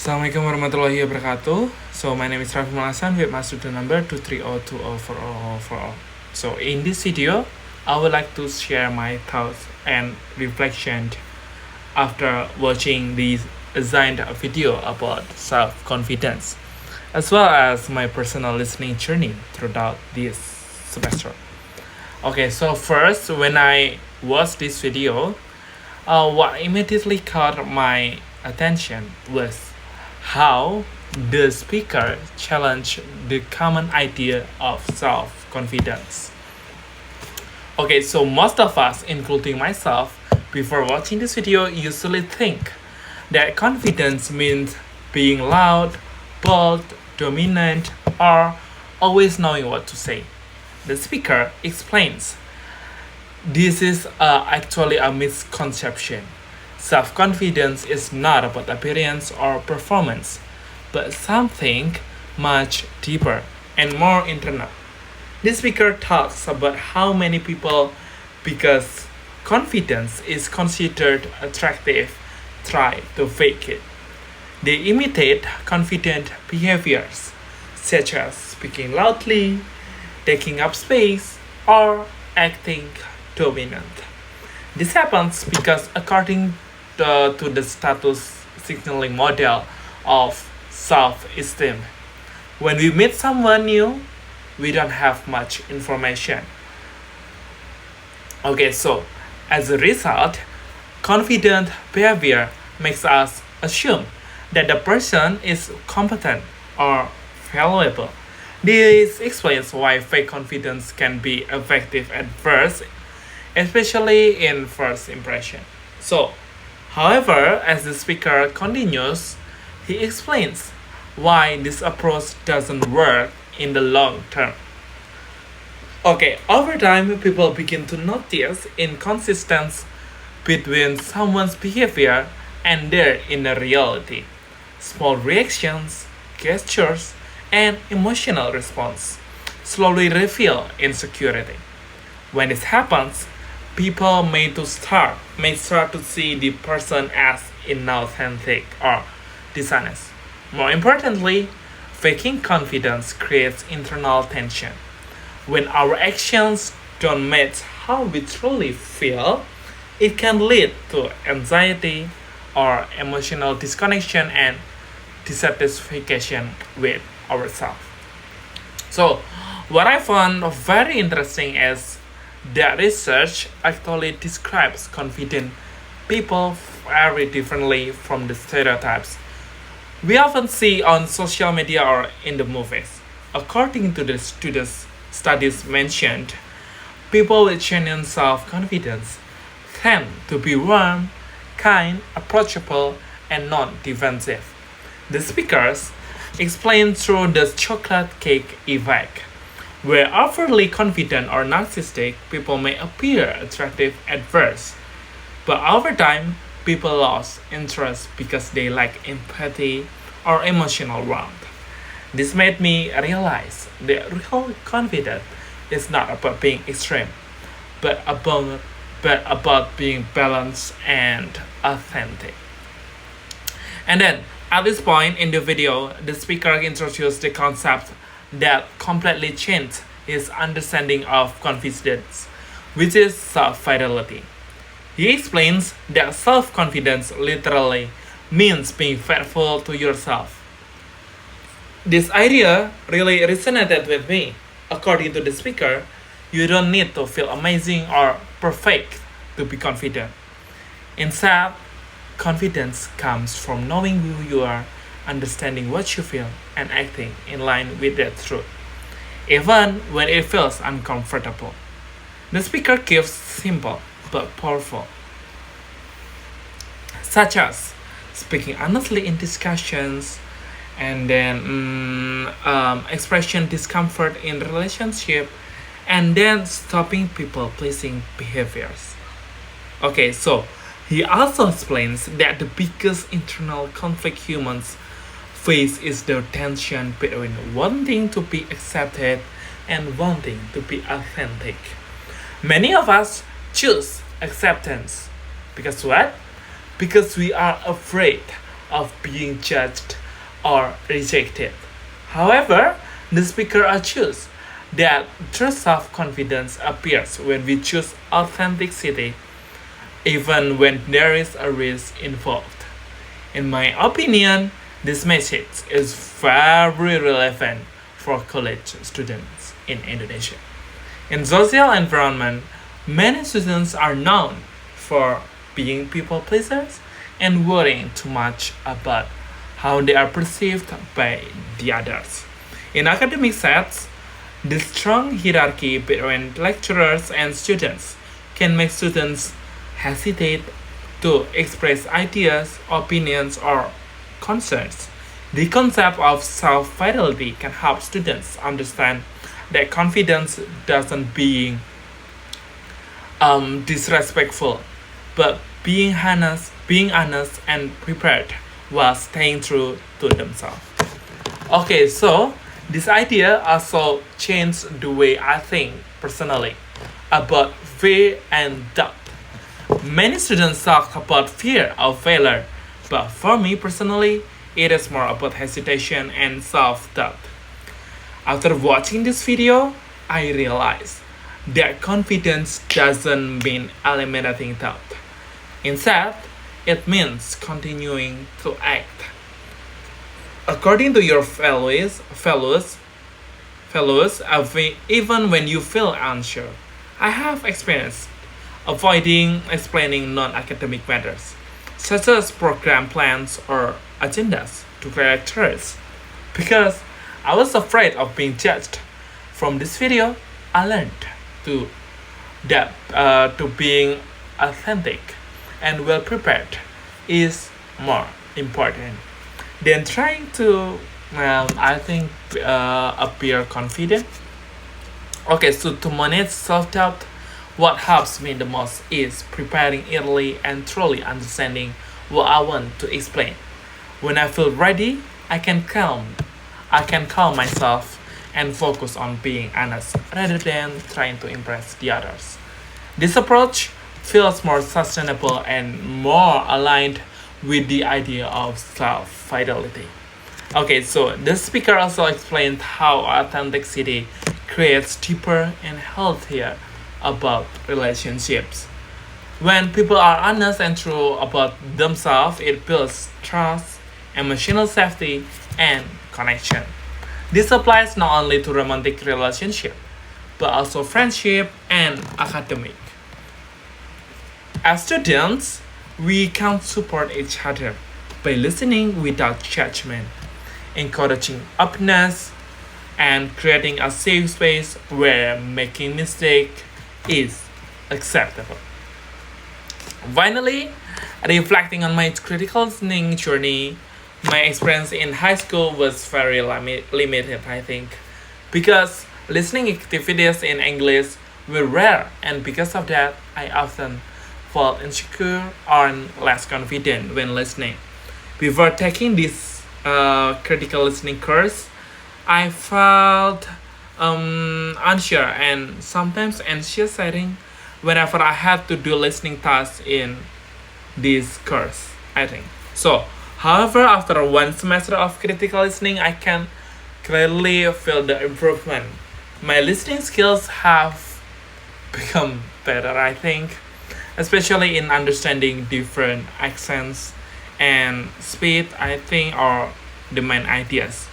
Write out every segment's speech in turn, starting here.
Assalamualaikum warahmatullahi wabarakatuh. So my name is Rafif with my student number 230204040. So in this video, I would like to share my thoughts and reflection after watching this assigned video about self-confidence, as well as my personal listening journey throughout this semester. Okay, so first, when I watched this video, what immediately caught my attention was how the speaker challenged the common idea of self confidence. Okay, so most of us, including myself, before watching this video, usually think that confidence means being loud, bold, dominant, or always knowing what to say. The speaker explains this is actually a misconception. Self confidence is not about appearance or performance, but something much deeper and more internal. This speaker talks about how many people, because confidence is considered attractive, try to fake it. They imitate confident behaviors, such as speaking loudly, taking up space, or acting dominant. This happens because, according to the status signaling model of self esteem, when we meet someone new, we don't have much information. Okay, so as a result, confident behavior makes us assume that the person is competent or valuable. This explains why fake confidence can be effective at first, especially in first impression. So, however, as the speaker continues, he explains why this approach doesn't work in the long term. Okay, over time, people begin to notice inconsistency between someone's behavior and their inner reality. Small reactions, gestures, and emotional response slowly reveal insecurity. When this happens, people may start to see the person as inauthentic or dishonest. More importantly, faking confidence creates internal tension. When our actions don't match how we truly feel, it can lead to anxiety or emotional disconnection and dissatisfaction with ourselves. So, what I found very interesting is that research actually describes confident people very differently from the stereotypes we often see on social media or in the movies. According to the studies mentioned, people with genuine self confidence tend to be warm, kind, approachable, and non defensive. The speakers explain through the chocolate cake effect, where overly confident or narcissistic people may appear attractive at first, but over time, people lose interest because they lack empathy or emotional warmth. This made me realize that real confidence is not about being extreme, but about being balanced and authentic. And then, at this point in the video, the speaker introduced the concept that completely changed his understanding of confidence, which is self-fidelity. He explains that self-confidence literally means being faithful to yourself. This idea really resonated with me. According to the speaker, you don't need to feel amazing or perfect to be confident. Instead, confidence comes from knowing who you are, understanding what you feel, and acting in line with that truth, even when it feels uncomfortable. The speaker gives simple but powerful, such as speaking honestly in discussions, and then expression discomfort in relationship, and then stopping people pleasing behaviors. Okay, so he also explains that the biggest internal conflict humans face is the tension between wanting to be accepted and wanting to be authentic. Many of us choose acceptance because what? Because we are afraid of being judged or rejected. However, the speaker argues that true self confidence appears when we choose authenticity, even when there is a risk involved. In my opinion, this message is very relevant for college students in Indonesia. In social environment, many students are known for being people pleasers and worrying too much about how they are perceived by the others. In academic sets, the strong hierarchy between lecturers and students can make students hesitate to express ideas, opinions, or concerns. The concept of self fidelity can help students understand that confidence doesn't being disrespectful, but being honest and prepared while staying true to themselves. Okay, so this idea also changed the way I think personally about fear and doubt. Many students talk about fear of failure, but for me personally, it is more about hesitation and self doubt. After watching this video, I realized that confidence doesn't mean eliminating doubt. Instead, it means continuing to act according to your even when you feel unsure. I have experienced avoiding explaining non-academic matters, such as program plans or agendas, to lecturers because I was afraid of being judged. From this video, I learned to to being authentic and well prepared is more important than trying to I think appear confident. Okay, so to manage self-doubt, what helps me the most is preparing early and truly understanding what I want to explain. When I feel ready, I can calm myself and focus on being honest rather than trying to impress the others. This approach feels more sustainable and more aligned with the idea of self fidelity. Okay, so the speaker also explained how authenticity creates deeper and healthier about relationships. When people are honest and true about themselves, it builds trust, emotional safety, and connection. This applies not only to romantic relationship, but also friendship and academic. As students, we can support each other by listening without judgment, encouraging openness, and creating a safe space where making mistake is acceptable. Finally, reflecting on my critical listening journey, my experience in high school was very limited, I think, because listening activities in English were rare, and because of that, I often felt insecure or less confident when listening. Before taking this critical listening course, I felt unsure and sometimes anxious, I think, whenever I had to do listening tasks in this course, I think. So, however, after one semester of critical listening, I can clearly feel the improvement. My listening skills have become better, I think, especially in understanding different accents and speed, I think, or the main ideas.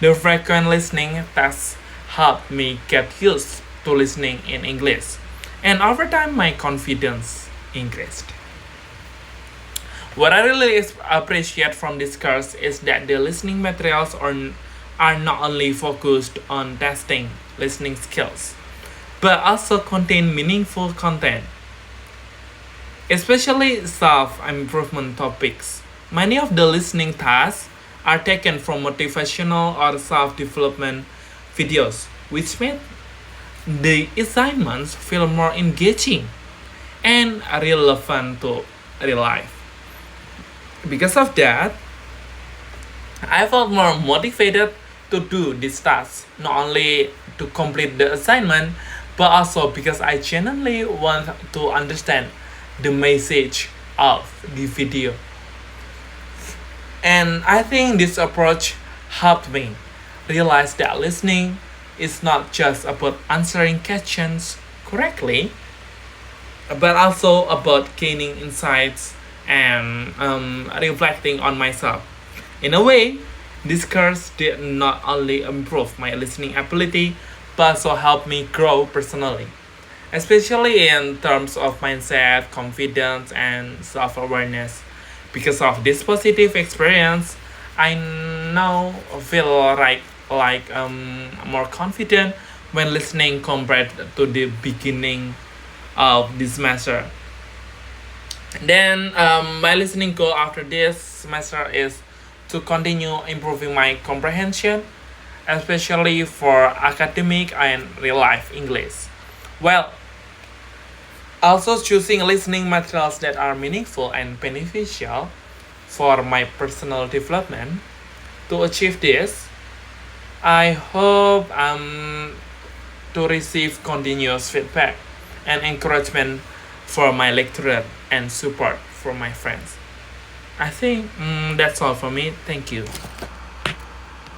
The frequent listening tests helped me get used to listening in English, and over time, my confidence increased. What I really appreciate from this course is that the listening materials are not only focused on testing listening skills, but also contain meaningful content, especially self improvement topics. Many of the listening tasks are taken from motivational or self development videos, which made the assignments feel more engaging and relevant to real life. Because of that, I felt more motivated to do this task, not only to complete the assignment, but also because I genuinely want to understand the message of the video. And I think this approach helped me realize that listening is not just about answering questions correctly, but also about gaining insights and reflecting on myself. In a way, this course did not only improve my listening ability, but also help me grow personally, especially in terms of mindset, confidence, and self awareness. Because of this positive experience, I now feel more confident when listening compared to the beginning of this semester. Then my listening goal after this semester is to continue improving my comprehension, especially for academic and real life English. Well, also choosing listening materials that are meaningful and beneficial for my personal development. To achieve this, I hope to receive continuous feedback and encouragement from my lecturer and support from my friends. I think that's all for me. Thank you.